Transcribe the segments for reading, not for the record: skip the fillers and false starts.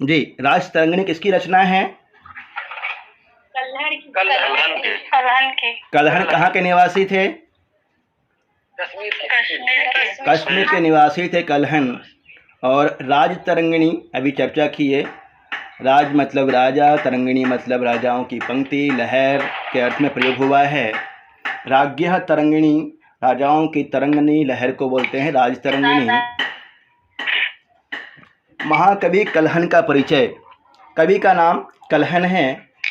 जी, राजतरंगिणी किसकी रचना है? कल्हण कहाँ के निवासी थे? कश्मीर के निवासी थे कल्हण। और राजतरंगिणी अभी चर्चा की है। राज मतलब राजा, तरंगिणी मतलब राजाओं की पंक्ति, लहर के अर्थ में प्रयोग हुआ है। राज्ञः तरंगिणी, राजाओं की तरंगिणी लहर को बोलते हैं राजतरंगिणी। महाकवि कल्हण का परिचय। कवि का नाम कल्हण है,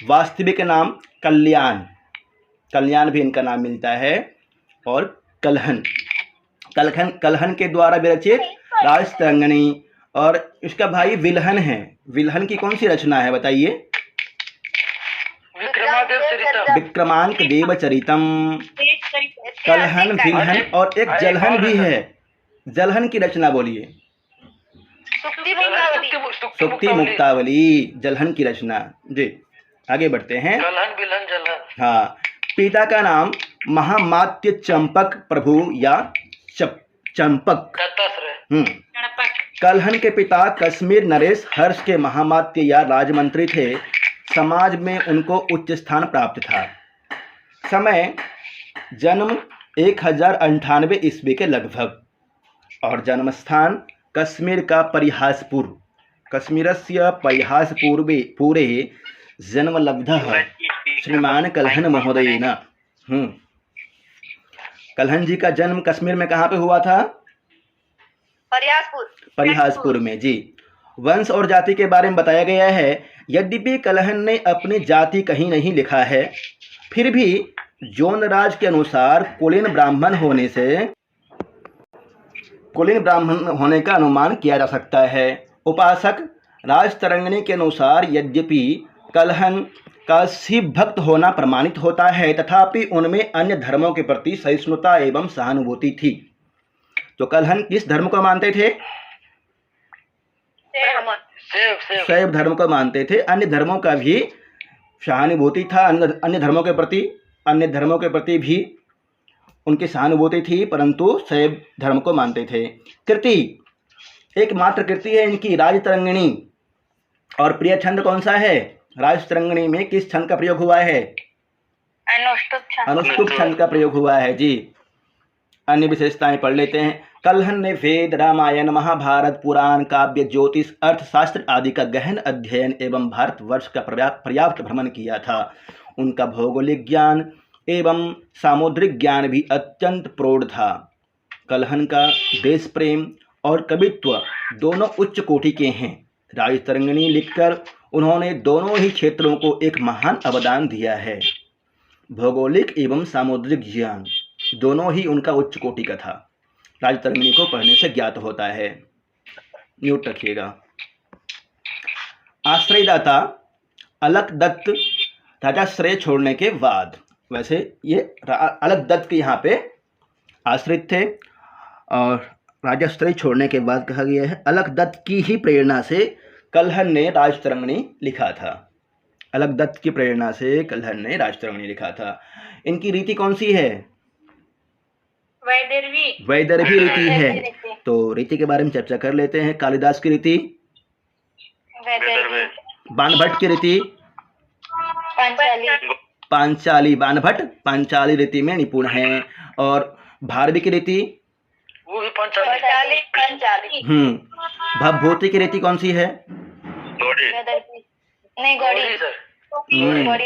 वास्तविक नाम कल्याण, कल्याण भी इनका नाम मिलता है। और कल्हण के द्वारा विरचित राजतरंगिणी। और इसका भाई विल्हन है। विल्हन की कौन सी रचना है बताइए? विक्रमांक देव चरितम। कल्हण, विल्हन और एक जलहन भी है। जलहन की रचना बोलिए। सुक्ति मुक्तावली, जलहन की रचना। जी, आगे बढ़ते हैं। कल्हण, विल्हन, जलहन। हाँ, पिता का नाम महामात्य चंपक प्रभु या चंपक। कल्हण के पिता कश्मीर नरेश हर्ष के महामात्य या राजमंत्री थे। समाज में उनको उच्च स्थान प्राप्त था। समय जन्म 1098 ईस्वी के लगभग। और जन्म स्थान कश्मीर का परिहासपुर। कश्मीरस्य परिहासपूरे जन्मलब्धः श्रीमान कल्हण महोदयेन। कल्हण जी का जन्म कश्मीर में कहाँ पे हुआ था? परिहासपुर में। जी, वंश और जाति के बारे में बताया गया है। यद्यपि कल्हण ने अपनी जाति कहीं नहीं लिखा है, फिर भी जोनराज के अनुसार कुलीन ब्राह्मण होने का अनुमान किया जा सकता है। उपासक राजतरंगिणी के अनुसार यद्यपि कल्हण का शिव भक्त होना प्रमाणित होता है, तथापि उनमें अन्य धर्मों के प्रति सहिष्णुता एवं सहानुभूति थी। तो कल्हण किस धर्म को मानते थे? शैव धर्म को मानते थे। अन्य धर्मों का भी सहानुभूति था, अन्य धर्मों के प्रति भी उनकी सहानुभूति थी, परंतु शैव धर्म को मानते थे। कृति, एकमात्र कृति है इनकी राजतरंगिणी। और प्रिय छंद कौन सा है? राजतरंगिणी में किस छंद का प्रयोग हुआ है? अनुष्टुप छंद का प्रयोग हुआ है। जी, अन्य विशेषताएं पढ़ लेते हैं। कल्हण ने वेद, रामायण, महाभारत, पुराण, काव्य, ज्योतिष, अर्थशास्त्र आदि का गहन अध्ययन एवं भारतवर्ष का पर्याप्त भ्रमण किया था। उनका भौगोलिक ज्ञान एवं सामुद्रिक ज्ञान भी अत्यंत प्रौढ़ था। कल्हण का देश प्रेम और कवित्व दोनों उच्च कोटि के हैं। राजतरंगिणी लिखकर उन्होंने दोनों ही क्षेत्रों को एक महान अवदान दिया है। भौगोलिक एवं सामुद्रिक ज्ञान दोनों ही उनका उच्च कोटि का था। राजतरंगिणी को पढ़ने से ज्ञात होता है। न्यूट रखिएगा। आश्रयदाता अलख दत्त राजाश्रय छोड़ने के बाद, वैसे ये अलख दत्त के यहाँ पे आश्रित थे और राजाश्रय छोड़ने के बाद कहा गया है अलख दत्त की ही प्रेरणा से कल्हण ने राजतरंगिणी लिखा था। अलख दत्त की प्रेरणा से कल्हण ने राजतरंगिणी लिखा था। इनकी रीति कौन सी है? वैदर्भी रीति है। तो रीति के बारे में चर्चा कर लेते हैं। कालिदास की रीति, बाणभट्ट की रीति, पांचाली। बाणभट्ट पांचाली रीति में निपुण हैं। और भारवी की रीति, वो भी पांचाली। भवभूति की रीति कौन सी है?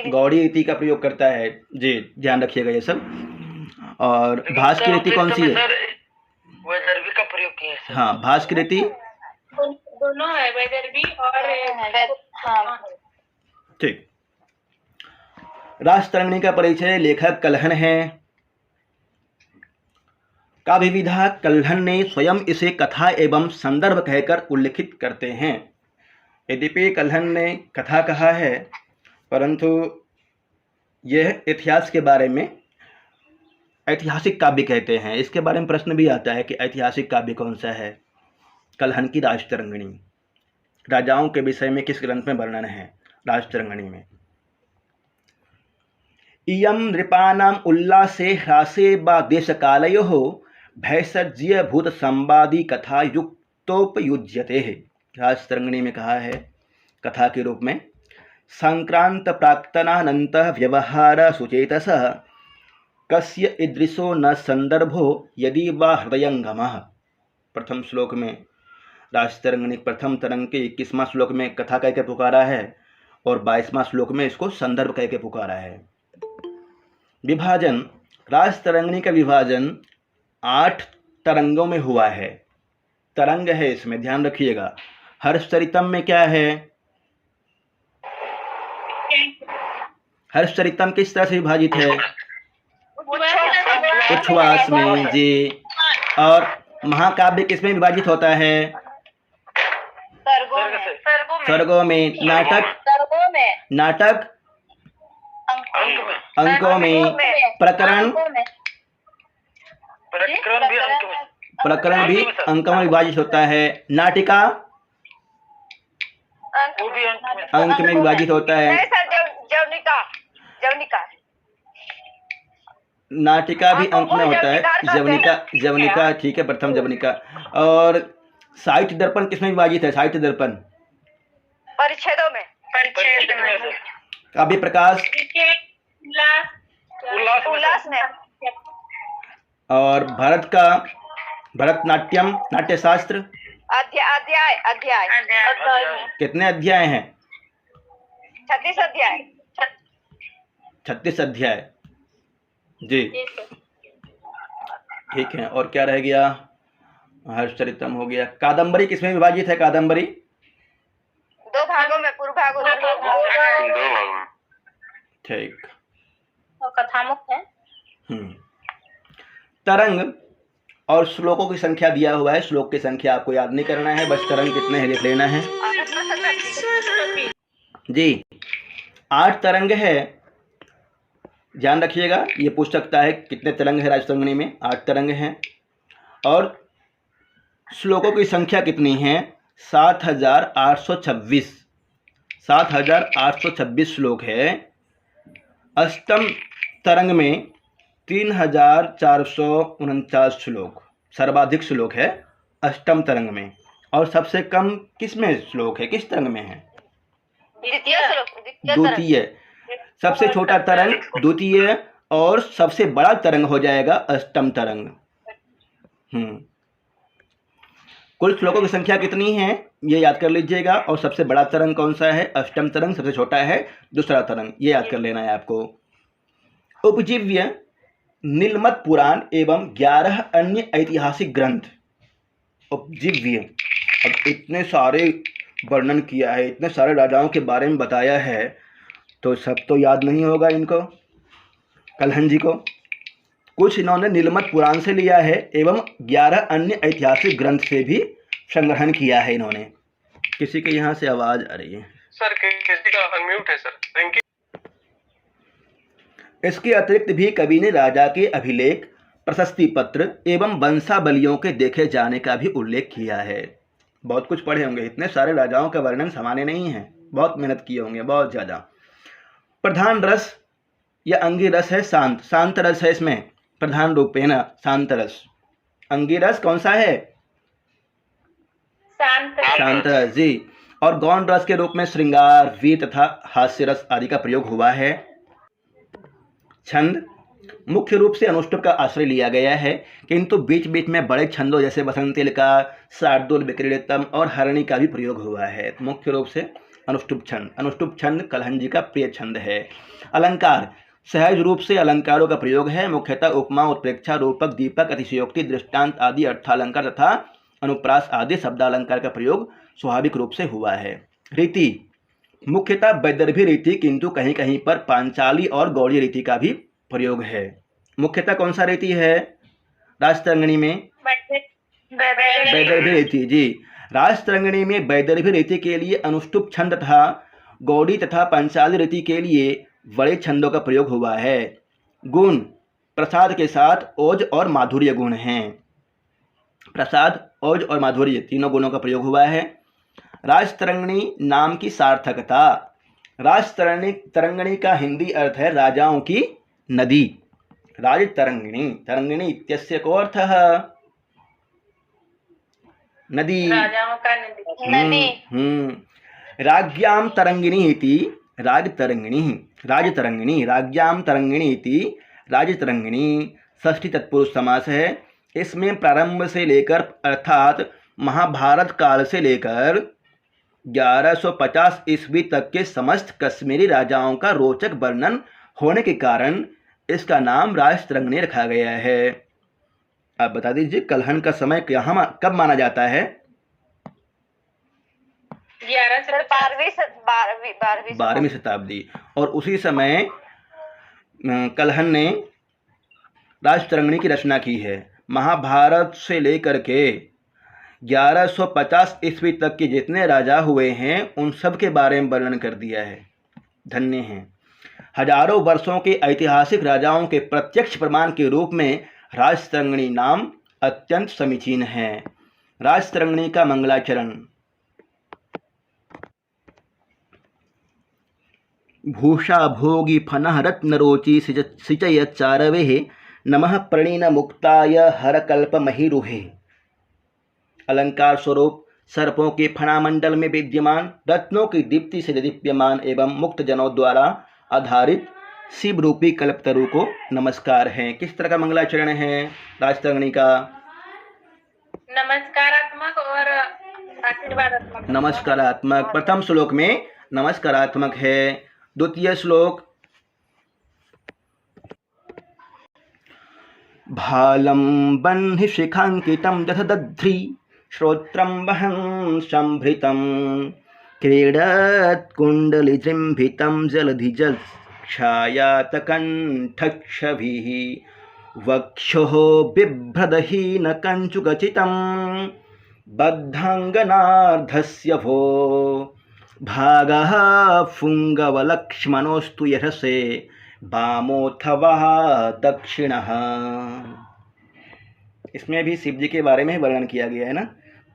गौड़ी रीति का प्रयोग करता है। जी, ध्यान रखिएगा ये सब। और भास की रीति कौन सी है? वैदर्भी का प्रयोग किया है। हाँ, भास की रीति दोनों है, वैदर्भी और ठीक। राजतरंगिणी का परिचय। लेखक कल्हण हैं। काव्य विधा कल्हण ने स्वयं इसे कथा एवं संदर्भ कहकर उल्लिखित करते हैं। यद्यपि कल्हण ने कथा कहा है, परंतु यह इतिहास के बारे में ऐतिहासिक काव्य कहते हैं। इसके बारे में प्रश्न भी आता है कि ऐतिहासिक काव्य कौन सा है? कल्हण की राजतरंगिणी। राजाओं के विषय में किस ग्रंथ में वर्णन है? राजतरंगिणी में। इयं नृपाणां उल्लासे ह्रासे वा देशकालयोः भैषज्य भूत संवादी कथा युक्तोपयुज्यते। राजतरंगिणी में कहा है कथा के रूप में। संक्रांत प्राक्तनानंत व्यवहार सुचेतसः कस्य ईदृशो न संदर्भो यदि वा हृदयंगमः। प्रथम श्लोक में राजतरंगिणी प्रथम तरंग के 21वां श्लोक में कथा कह के पुकारा है और 22वां श्लोक में इसको संदर्भ कह के पुकारा है। विभाजन, राजतरंगिणी का विभाजन 8 तरंगों में हुआ है। तरंग है इसमें, ध्यान रखिएगा। हर्षचरितम में क्या है? हर्षचरितम किस तरह से विभाजित है? उच्छ्वास में जी। और महाकाव्य किसमें विभाजित होता है? सर्गों में। नाटक अंकों में। प्रकरण भी अंकों में विभाजित होता है। नाटिका अंक में विभाजित होता है। नाटिका भी अंक में होता है। जवनिका ठीक है, प्रथम जवनिका। और साहित्य दर्पण किसमें विभाजित है? साहित्य दर्पण परिच्छेदों में। काव्य प्रकाश उल्लास में। और भरतनाट्यम नाट्यशास्त्र अध्याय कितने अध्याय हैं? 36 अध्याय। 36 अध्याय जी, ठीक है। और क्या रह गया? हर्षचरितम हो गया। कादंबरी किसमें विभाजित है? कादंबरी 2 भागों में, पूर्व भाग और उत्तर भाग। ठीक। और कथामुक्त है। तरंग और श्लोकों की संख्या दिया हुआ है। श्लोक की संख्या आपको याद नहीं करना है, बस तरंग कितने हैं लिख लेना है जी। 8 तरंग है, ध्यान रखिएगा। ये पूछ सकता है कितने तरंग है राजतरंगिणी में। 8 तरंग हैं। और श्लोकों की संख्या कितनी है? 7826। 7826 श्लोक है। अष्टम तरंग में 3449 श्लोक सर्वाधिक श्लोक है अष्टम तरंग में। और सबसे कम किसमें श्लोक है? किस तरंग में है? द्वितीय। सबसे छोटा तरंग द्वितीय और सबसे बड़ा तरंग हो जाएगा अष्टम तरंग। कुल श्लोकों की संख्या कितनी है ये याद कर लीजिएगा। और सबसे बड़ा तरंग कौन सा है? अष्टम तरंग। सबसे छोटा है दूसरा तरंग, ये याद कर लेना है आपको। उपजीव्य, नीलमत पुराण एवं 11 अन्य ऐतिहासिक ग्रंथ। उपजीव्य, अब इतने सारे वर्णन किया है, इतने सारे राजाओं के बारे में बताया है, तो सब तो याद नहीं होगा इनको, कलहन जी को। कुछ इन्होंने नीलमत पुराण से लिया है एवं 11 अन्य ऐतिहासिक ग्रंथ से भी संग्रहण किया है इन्होंने। किसी के यहाँ से आवाज आ रही है सर, किसी का अनम्यूट है सर। इसके अतिरिक्त भी कवि ने राजा के अभिलेख, प्रशस्ति पत्र एवं वंशावलियों के देखे जाने का भी उल्लेख किया है। बहुत कुछ पढ़े होंगे, इतने सारे राजाओं का वर्णन सामान्य नहीं है, बहुत मेहनत किए होंगे, बहुत ज़्यादा। प्रधान रस या अंगी रस है शांत। शांत रस है इसमें प्रधान रूप है ना, शांत रस। अंगी रस कौन सा है? शांत रस जी। और गौण रस के रूप में श्रृंगार, वीर तथा हास्य रस आदि का प्रयोग हुआ है। छंद, मुख्य रूप से अनुष्टुप का आश्रय लिया गया है, किंतु बीच बीच में बड़े छंदों जैसे बसंतिल का, शार्दुल, विक्रीडितम और हरणी का भी प्रयोग हुआ है। मुख्य रूप से अनुष्टुप छंद। अनुष्टुप छंद कलहन जी का प्रिय छंद है। अलंकार, सहज रूप से अलंकारों का प्रयोग है, मुख्यतः उपमा, उत्प्रेक्षा, रूपक, दीपक, अतिशयोक्ति, दृष्टांत आदि अर्थालंकार तथा अनुप्रास आदि शब्दालंकार का प्रयोग स्वाभाविक रूप से हुआ है। रीति, मुख्यतः वैदर्भी रीति, किंतु कहीं कहीं पर पांचाली और गौड़ीय रीति का भी प्रयोग है। मुख्यतः कौन सा रीति है राजतरंगिणी में? वैदर्भी रीति जी। राजतरंगिणी में वैदर्भी रीति के लिए अनुष्टुप छंद तथा गौड़ी तथा पांचाली रीति के लिए बड़े छंदों का प्रयोग हुआ है। गुण, प्रसाद के साथ ओज और माधुर्य गुण हैं। प्रसाद, ओज और माधुर्य तीनों गुणों का प्रयोग हुआ है। राजतरंगिणी नाम की सार्थकता। राजतरंगिणी का हिंदी अर्थ है राजाओं की नदी। राजतरंगिणी, तरंगिणी इत्यस्य को अर्थः नदी। राजाओं का नदी। राज्ञां तरंगिणी इति राजतरंगिणी राज्ञां तरंगिणी इति राजतरंगिणी षष्ठी तत्पुरुष समास है। इसमें प्रारंभ से लेकर अर्थात महाभारत काल से लेकर 1150 ईस्वी तक के समस्त कश्मीरी राजाओं का रोचक वर्णन होने के कारण इसका नाम राजतरंगिणी रखा गया है। आप बता दीजिए कलहन का समय कब माना जाता है? 12वीं शताब्दी। और उसी समय कलहन ने राजतरंगिणी की रचना की है। महाभारत से लेकर के 1150 ईस्वी तक के जितने राजा हुए हैं उन सब के बारे में वर्णन कर दिया है। धन्य हैं। हजारों वर्षों के ऐतिहासिक राजाओं के प्रत्यक्ष प्रमाण के रूप में राजतरंगिणी नाम अत्यंत समीचीन है। राजतरंगिणी का मंगलाचरण। भूषा भोगी फनः रत्नरोचि सिचयच्चारवे नमः प्रणीन मुक्ताय हरकल्प महिरुहे। अलंकार स्वरूप सर्पों के फणामंडल में विद्यमान रत्नों की दीप्ति से दीप्यमान एवं मुक्त जनों द्वारा आधारित शिव रूपी कल्पतरु को नमस्कार है। किस तरह का मंगलाचरण है राजतरंगिणी का? नमस्कारात्मक और आशीर्वादात्मक। नमस्कारात्मक। प्रथम श्लोक में नमस्कारात्मक है। द्वितीय श्लोक भालं बह्नि शिखांकितं दधद्ध्री श्रोत्रं वहं संभृतं क्रीडत्कुण्डलिजृम्भितं जलधिजच्छायातकण्ठक्षभिः वक्षोः बिभ्रदहीनकञ्चुकचितं बद्धाङ्गनार्धस्य भो भागः पुङ्गवलक्ष्मणोऽस्तु यशसे वामोऽथवा दक्षिणः। इसमें भी शिव जी के बारे में वर्णन किया गया है ना।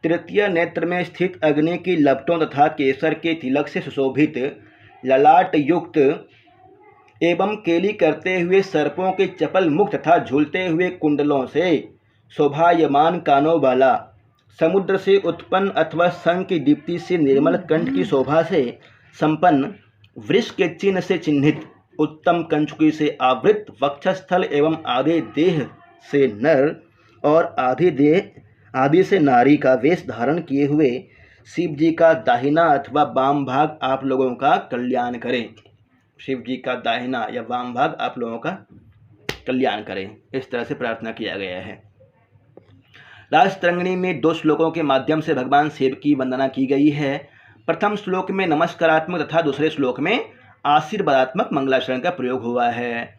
तृतीय नेत्र में स्थित अग्नि की लपटों तथा केसर के तिलक से सुशोभित ललाट युक्त एवं केली करते हुए सर्पों के चपल मुख तथा झूलते हुए कुंडलों से शोभायमान कानों वाला, समुद्र से उत्पन्न अथवा शंख की दीप्ति से निर्मल कंठ की शोभा से संपन्न, वृष के चिन्ह से चिन्हित, उत्तम कंचुकी से आवृत, वक्षस्थल एवं आधे देह से नर और आदि से नारी का वेश धारण किए हुए शिव जी का दाहिना अथवा वाम भाग आप लोगों का कल्याण करें। शिव जी का दाहिना या वाम भाग आप लोगों का कल्याण करें, इस तरह से प्रार्थना किया गया है। राजतरंगिणी में 2 श्लोकों के माध्यम से भगवान शिव की वंदना की गई है। प्रथम श्लोक में नमस्कारात्मक तथा दूसरे श्लोक में आशीर्वादात्मक मंगलाचरण का प्रयोग हुआ है।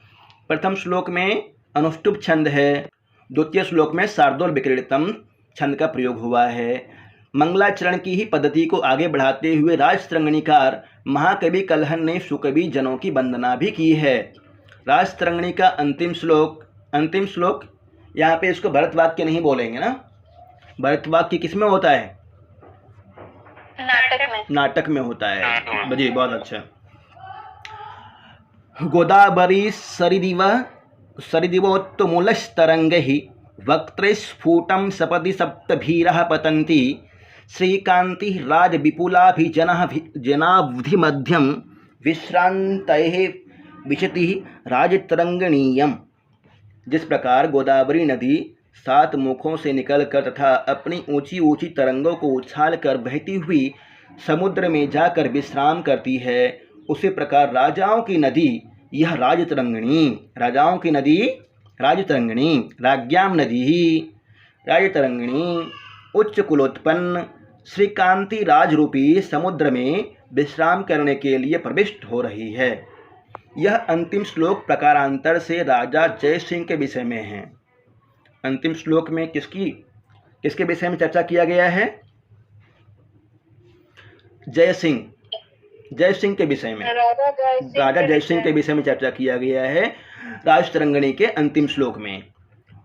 प्रथम श्लोक में अनुष्टुप छंद है, द्वितीय श्लोक में शार्दूल विक्रीडितम छंद का प्रयोग हुआ है। मंगलाचरण की ही पद्धति को आगे बढ़ाते हुए राजतरंगिणीकार महाकवि कलहन ने सुकवि जनों की वंदना भी की है। राजतरंगिणी का अंतिम श्लोक यहाँ पे इसको भरत वाक्य नहीं बोलेंगे ना। भरत वाक्य किस में होता है? नाटक में होता है। बजी बहुत अच्छा। गोदावरी सरिदिवोत्तमूलस्तरंगैः वक्त्रस्फुटं सपदि सप्तभीरः पतन्ति श्रीकान्तिः राजविपुलाभिजनाब्धिमध्यं विश्रान्तैः विशतिः राजतरंगिणीयम्। जिस प्रकार गोदावरी नदी 7 मुखों से निकलकर तथा अपनी ऊंची ऊंची तरंगों को उछाल कर बहती हुई समुद्र में जाकर विश्राम करती है, उसी प्रकार राजाओं की नदी यह राजतरंगिणी, राजाओं की नदी राजतरंगिणी, राज्ञाम नदी ही राजतरंगिणी उच्च कुलोत्पन्न श्रीकांति राजरूपी समुद्र में विश्राम करने के लिए प्रविष्ट हो रही है। यह अंतिम श्लोक प्रकारांतर से राजा जय सिंह के विषय में है। अंतिम श्लोक में किसके विषय में चर्चा किया गया है? जय सिंह के विषय में, राजा जय सिंह के विषय में चर्चा किया गया है। राजतरंगिणी के अंतिम श्लोक में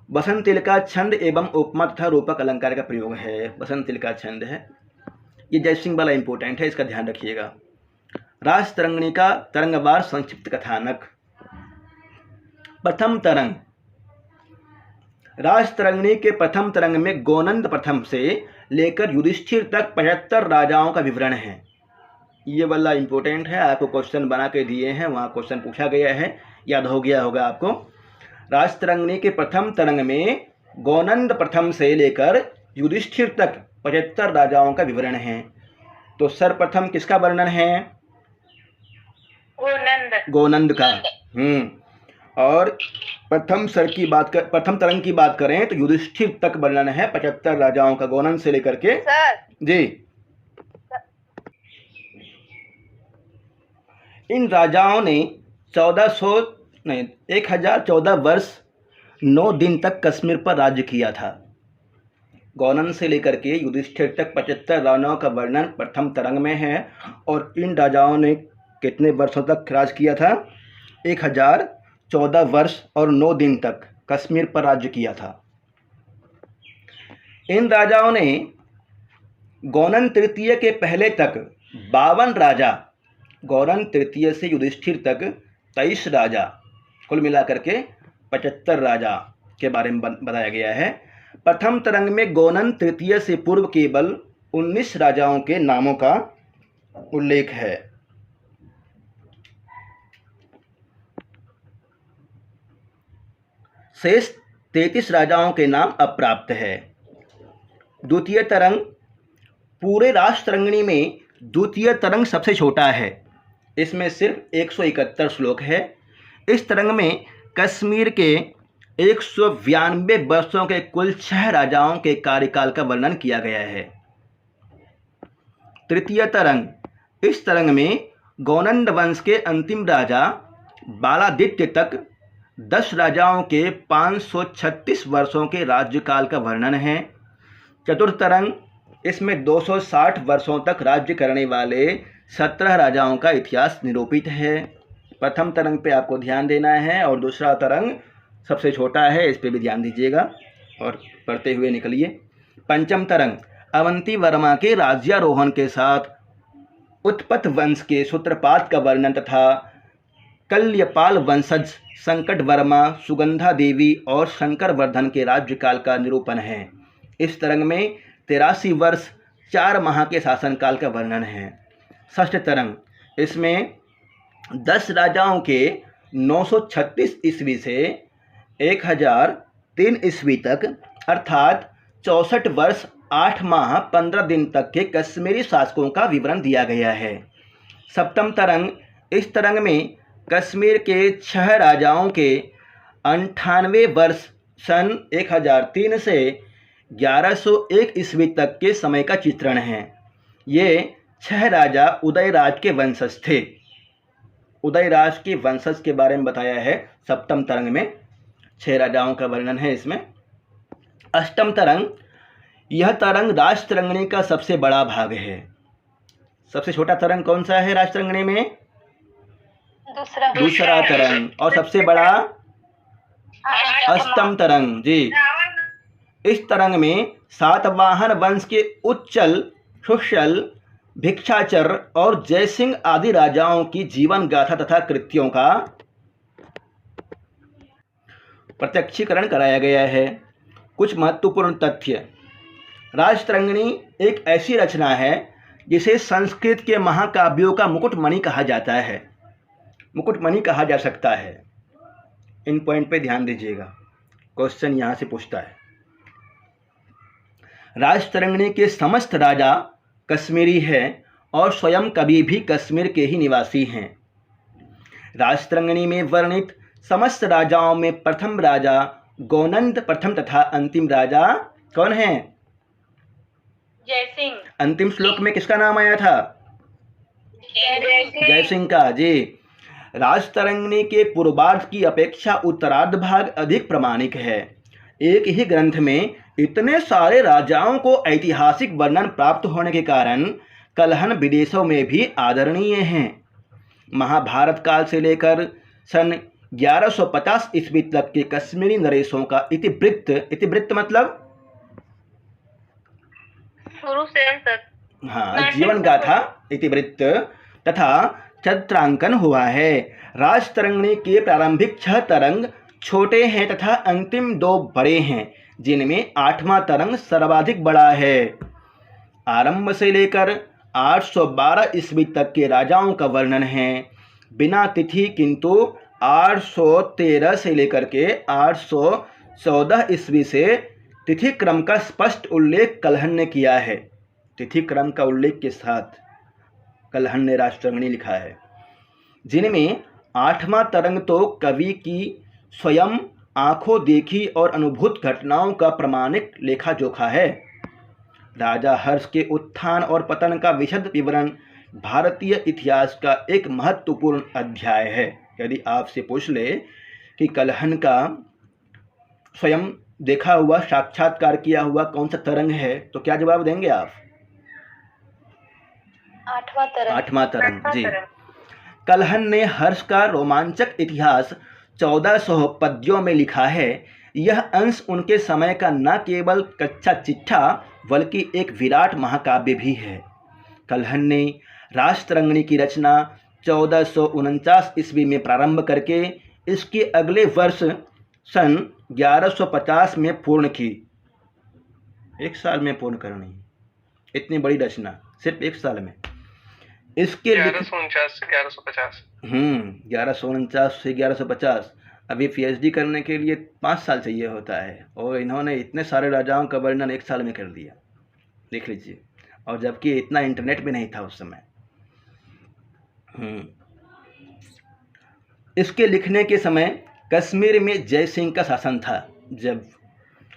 बसंत तिल का छंद एवं उपमा तथा रूपक अलंकार का प्रयोग है। बसंत तिल का छंद है, ये जय सिंह वाला इंपॉर्टेंट है, इसका ध्यान रखिएगा। राजतरंगिणी का तरंगवार संक्षिप्त कथानक। प्रथम तरंग। राजतरंगिणी के प्रथम तरंग में गोनंद प्रथम से लेकर युधिष्ठिर तक 75 राजाओं का विवरण है। ये वाला इम्पोर्टेंट है, आपको क्वेश्चन बना के दिए हैं, वहाँ क्वेश्चन पूछा गया है, याद हो गया होगा आपको। राजतरंगिणी के प्रथम तरंग में गौनंद प्रथम से लेकर युधिष्ठिर तक 75 राजाओं का विवरण है। तो सर्वप्रथम किसका वर्णन है? गौनंद का। और प्रथम तरंग की बात करें तो युधिष्ठिर तक वर्णन है, 75 राजाओं का, गौनंद से लेकर के। सर जी। इन राजाओं ने 1014 वर्ष 9 दिन तक कश्मीर पर राज्य किया था। गौनंद से लेकर के युधिष्ठिर तक 75 राजाओं का वर्णन प्रथम तरंग में है। और इन राजाओं ने कितने वर्षों तक राज किया था? 1014 वर्ष और 9 दिन तक कश्मीर पर राज्य किया था। इन राजाओं ने गौनंद तृतीय के पहले तक 52 राजा, गौनंद तृतीय से युधिष्ठिर तक 23 राजा, कुल मिलाकर के 75 राजा के बारे में बताया गया है। प्रथम तरंग में गौनंद तृतीय से पूर्व केवल 19 राजाओं के नामों का उल्लेख है। शेष 33 राजाओं के नाम अप्राप्त है। द्वितीय तरंग, पूरे राजतरंगिणी में द्वितीय तरंग सबसे छोटा है, इसमें सिर्फ 171 श्लोक है। इस तरंग में कश्मीर के 192 वर्षों के कुल 6 राजाओं के कार्यकाल का वर्णन किया गया है। तृतीय तरंग, इस तरंग में गौनंद वंश के अंतिम राजा बालादित्य तक 10 राजाओं के 536 वर्षों के राज्यकाल का वर्णन है। चतुर्थ तरंग, इसमें 260 वर्षों तक राज्य करने वाले 17 राजाओं का इतिहास निरूपित है। प्रथम तरंग पे आपको ध्यान देना है और दूसरा तरंग सबसे छोटा है, इस पे भी ध्यान दीजिएगा और पढ़ते हुए निकलिए। पंचम तरंग, अवंती वर्मा के राज्यारोहण के साथ उत्पत वंश के सूत्रपात का वर्णन तथा कल्यपाल वंशज संकट वर्मा, सुगंधा देवी और शंकर वर्धन के राज्यकाल का निरूपण है। इस तरंग में 83 वर्ष 4 माह के शासनकाल का वर्णन है। षष्ठ तरंग, इसमें 10 राजाओं के 936 ईस्वी से 1003 ईस्वी तक अर्थात 64 वर्ष 8 माह 15 दिन तक के कश्मीरी शासकों का विवरण दिया गया है। सप्तम तरंग, इस तरंग में कश्मीर के 6 राजाओं के 98 वर्ष सन 1003 से 1101 ईस्वी तक के समय का चित्रण है। ये 6 राजा उदयराज के वंशज थे। उदयराज के वंशज के बारे में बताया है सप्तम तरंग में, 6 राजाओं का वर्णन है इसमें। अष्टम तरंग, यह तरंग राजतरंगिणी का सबसे बड़ा भाग है। सबसे छोटा तरंग कौन सा है राजतरंगिणी में? दूसरा तरंग। और सबसे बड़ा अष्टम तरंग। जी। इस तरंग में सातवाहन वंश के उच्चल, सुशल, भिक्षाचर और जयसिंह आदि राजाओं की जीवन गाथा तथा कृत्यों का प्रत्यक्षीकरण कराया गया है। कुछ महत्वपूर्ण तथ्य। राजतरंगिणी एक ऐसी रचना है जिसे संस्कृत के महाकाव्यों का मुकुटमणि कहा जाता है, मुकुटमणि कहा जा सकता है। इन पॉइंट पे ध्यान दीजिएगा, क्वेश्चन यहाँ से पूछता है। राजतरंगिणी के समस्त राजा कश्मीरी हैं और स्वयं कभी भी कश्मीर के ही निवासी हैं। राजतरंगिणी में वर्णित समस्त राजाओं में प्रथम राजा गौनंद प्रथम तथा अंतिम राजा कौन है? जयसिंह। अंतिम श्लोक में किसका नाम आया था? जयसिंह का। जी। राजतरंगिणी के पूर्वार्ध की अपेक्षा उत्तरार्ध भाग अधिक प्रामाणिक है। एक ही ग्रंथ में इतने सारे राजाओं को ऐतिहासिक वर्णन प्राप्त होने के कारण कलहन विदेशों में भी आदरणीय हैं। महाभारत काल से लेकर सन 1150 ईस्वी तक के कश्मीरी नरेशों का इतिवृत्त मतलब शुरू से अंत तक, हाँ, जीवन गाथा इतिवृत्त तथा चित्रांकन हुआ है। राजतरंगिणी के प्रारंभिक 6 तरंग छोटे हैं तथा अंतिम 2 बड़े हैं, जिनमें 8वां तरंग सर्वाधिक बड़ा है। आरंभ से लेकर 812 ईस्वी तक के राजाओं का वर्णन है बिना तिथि, किंतु 813 से लेकर के 814 ईस्वी से तिथि क्रम का स्पष्ट उल्लेख कलहन ने किया है। तिथि क्रम का उल्लेख के साथ कलहन ने राष्ट्रंगनी लिखा है, जिनमें 8वां तरंग तो कवि की स्वयं आंखों देखी और अनुभूत घटनाओं का प्रमाणिक लेखा जोखा है। राजा हर्ष के उत्थान और पतन का विशद विवरण भारतीय इतिहास का एक महत्वपूर्ण अध्याय है। यदि आपसे पूछ ले कि कलहन का स्वयं देखा हुआ, साक्षात्कार किया हुआ कौन सा तरंग है, तो क्या जवाब देंगे आप? 8वां तरंग जी। कलहन ने हर्ष का रोमांचक इतिहास 1400 पद्यों में लिखा है। यह अंश उनके समय का न केवल कच्चा चिट्ठा बल्कि एक विराट महाकाव्य भी है। कलहन ने राष्ट्रंगनी की रचना 1449 ईस्वी में प्रारंभ करके इसके अगले वर्ष सन 1150 में पूर्ण की। एक साल में पूर्ण करनी, इतनी बड़ी रचना सिर्फ एक साल में। इसके 1149 से 1150। 1149 से 1150। अभी पीएचडी करने के लिए 5 साल चाहिए होता है, और इन्होंने इतने सारे राजाओं का वर्णन एक साल में कर दिया, देख लीजिए। और जबकि इतना इंटरनेट भी नहीं था उस समय। इसके लिखने के समय कश्मीर में जय सिंह का शासन था। जब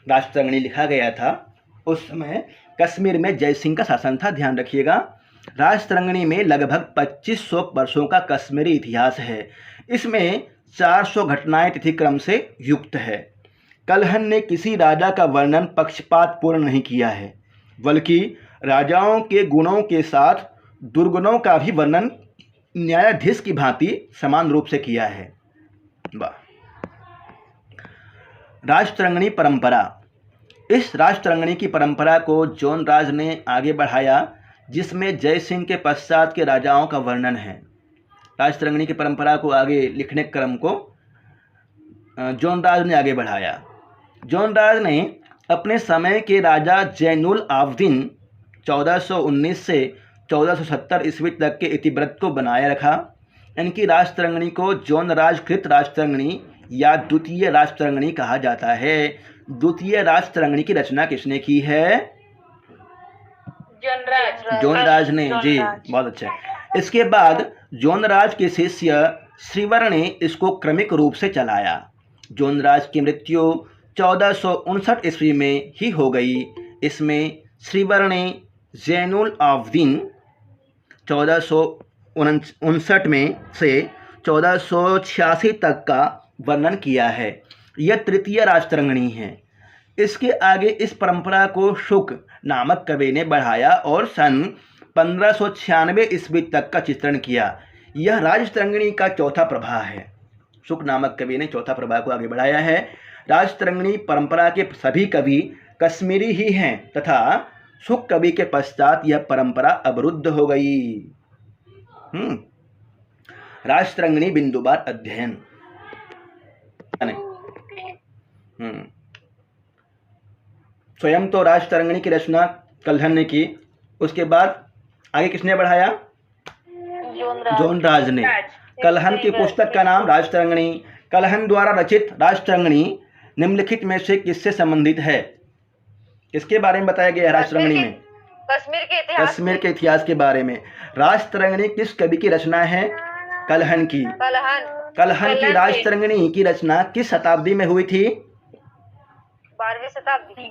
राष्ट्रंगनी लिखा गया था उस समय कश्मीर में जय सिंह का शासन था, ध्यान रखिएगा। राष्ट्रंगनी में लगभग 2500 वर्षों का कश्मीरी इतिहास है। इसमें 400 घटनाएं तिथि क्रम से युक्त है। कलहन ने किसी राजा का वर्णन पक्षपात पूर्ण नहीं किया है, बल्कि राजाओं के गुणों के साथ दुर्गुणों का भी वर्णन न्यायाधीश की भांति समान रूप से किया है। राष्ट्रंगनी परंपरा। इस राष्ट्रंगनी की परंपरा को जॉन राज ने आगे बढ़ाया, जिसमें जय सिंह के पश्चात के राजाओं का वर्णन है। राष्ट्रंगनी की परंपरा को आगे लिखने क्रम को जॉन राज ने आगे बढ़ाया। जॉन राज ने अपने समय के राजा जैनुल आब्दीन 1419 से 1470 ईस्वी तक के इतिवृत्त को बनाए रखा। इनकी राष्ट्रंगनी को जॉन राजकृत राष्ट्रंगनी या द्वितीय राष्ट्रंगनी कहा जाता है। द्वितीय राष्ट्रंगनी की रचना किसने की है? जॉन राज ने जी, बहुत अच्छा। इसके बाद जॉन राज के शिष्य श्रीवर ने इसको क्रमिक रूप से चलाया। जॉन राज की मृत्यु 1459 ईस्वी में ही हो गई। इसमें श्रीवर ने जैनुल आब्दीन 1459 में से 1486 तक का वर्णन किया है। यह तृतीय राष्ट्रंगनी है। इसके आगे इस परंपरा को शुक नामक कवि ने बढ़ाया और सन 1596 ईस्वी तक का चित्रण किया। यह राजतरंगिणी का चौथा प्रभाव है। शुक नामक कवि ने चौथा प्रभाव को आगे बढ़ाया है। राजतरंगिणी परंपरा के सभी कवि कश्मीरी ही हैं तथा शुक कवि के पश्चात यह परंपरा अवरुद्ध हो गई। राजतरंगिणी बिंदुवार अध्ययन। स्वयं तो राजतरंगिणी की रचना कलहन ने की, उसके बाद आगे किसने बढ़ाया? जॉन राज ने। कलहन की पुस्तक का नाम राजतरंगिणी। कलहन द्वारा रचित राजतरंगिणी निम्नलिखित में से किससे संबंधित है? किसके बारे में बताया गया है राजतरंगिणी में? कश्मीर के इतिहास के बारे में। राजतरंगिणी किस कवि की रचना है? कलहन की। कलहन की राजतरंगिणी की रचना किस शताब्दी में हुई थी? 12वीं शताब्दी।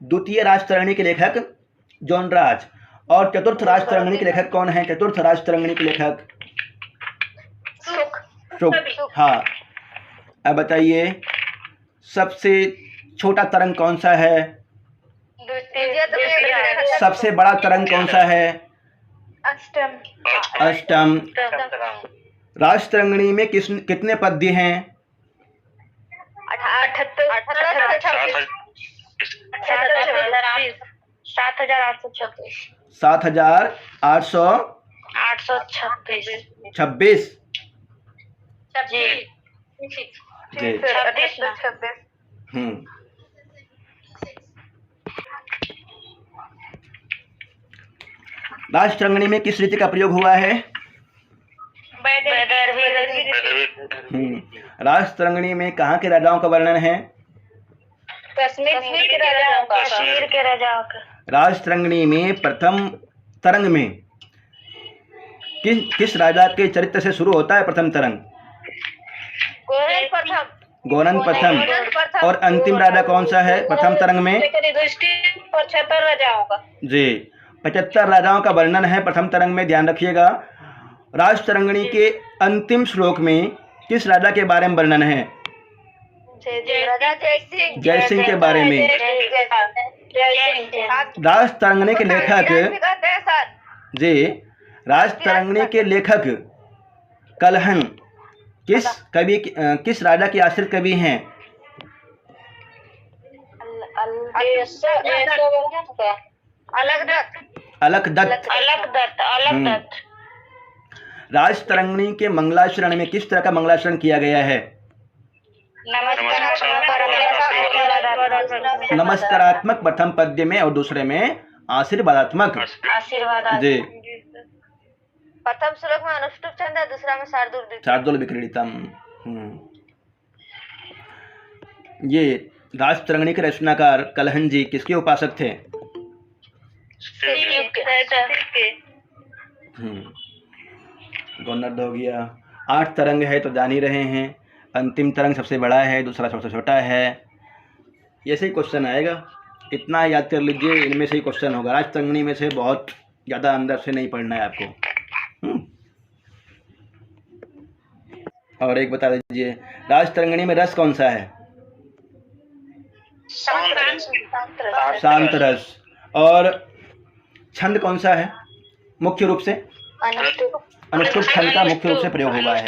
द्वितीय राजतरंगिणी के लेखक जॉन राज। और चतुर्थ राजतरंगिणी के लेखक कौन है? चतुर्थ राजतरंगिणी के लेखक शुक। हाँ, अब बताइए सबसे छोटा तरंग कौन सा है? सबसे बड़ा तरंग कौन सा है? अष्टम। राजतरंगिणी में कितने पद्य हैं? 7,826। राजतरंगिणी में किस रीति का प्रयोग हुआ है? राजतरंगिणी में कहाँ के राजाओं का वर्णन है? कश्मीर के राजाओं का। कश्मीर के राजाओं का। राजतरंगिणी में प्रथम तरंग में किस राजा के चरित्र से शुरू होता है प्रथम तरंग? गोरन प्रथम। और अंतिम राजा कौन सा है प्रथम तरंग में? 75 राजाओं का। जी, 75 राजाओं का वर्णन है प्रथम तरंग में, ध्यान रखिएगा। राजतरंगिणी के अंतिम श्लोक में किस राजा के बारे में वर्णन है? जय सिंह के बारे में। राजतरंगिणी के लेखक जी, राजतरंगिणी के लेखक कलहन किस राजा के आश्रित कवि हैं? अलकदत्त। राजतरंगिणी के मंगलाचरण में किस तरह का मंगलाचरण किया गया है? नमस्कारात्मक प्रथम पद्य में और दूसरे में आशीर्वादात्मक। जी, प्रथम श्लोक में अनुष्टुप छंद है, दूसरा में शार्दूल विक्रीडितम। ये राजतरंगिणी के रचनाकार कलहन जी किसके उपासक थे? गौनर्द हो गया। 8 तरंग है तो जान ही रहे हैं। अंतिम तरंग सबसे बड़ा है, दूसरा सबसे छोटा है। ऐसे ही क्वेश्चन आएगा, इतना याद कर लीजिए, इनमें से ही क्वेश्चन होगा। राजतरंगिणी में से बहुत ज़्यादा अंदर से नहीं पढ़ना है आपको। और एक बता दीजिए, राजतरंगिणी में रस कौन सा है? शांत रस। और छंद कौन सा है मुख्य रूप से? अनुष्टुप छंद का मुख्य रूप से प्रयोग हुआ है।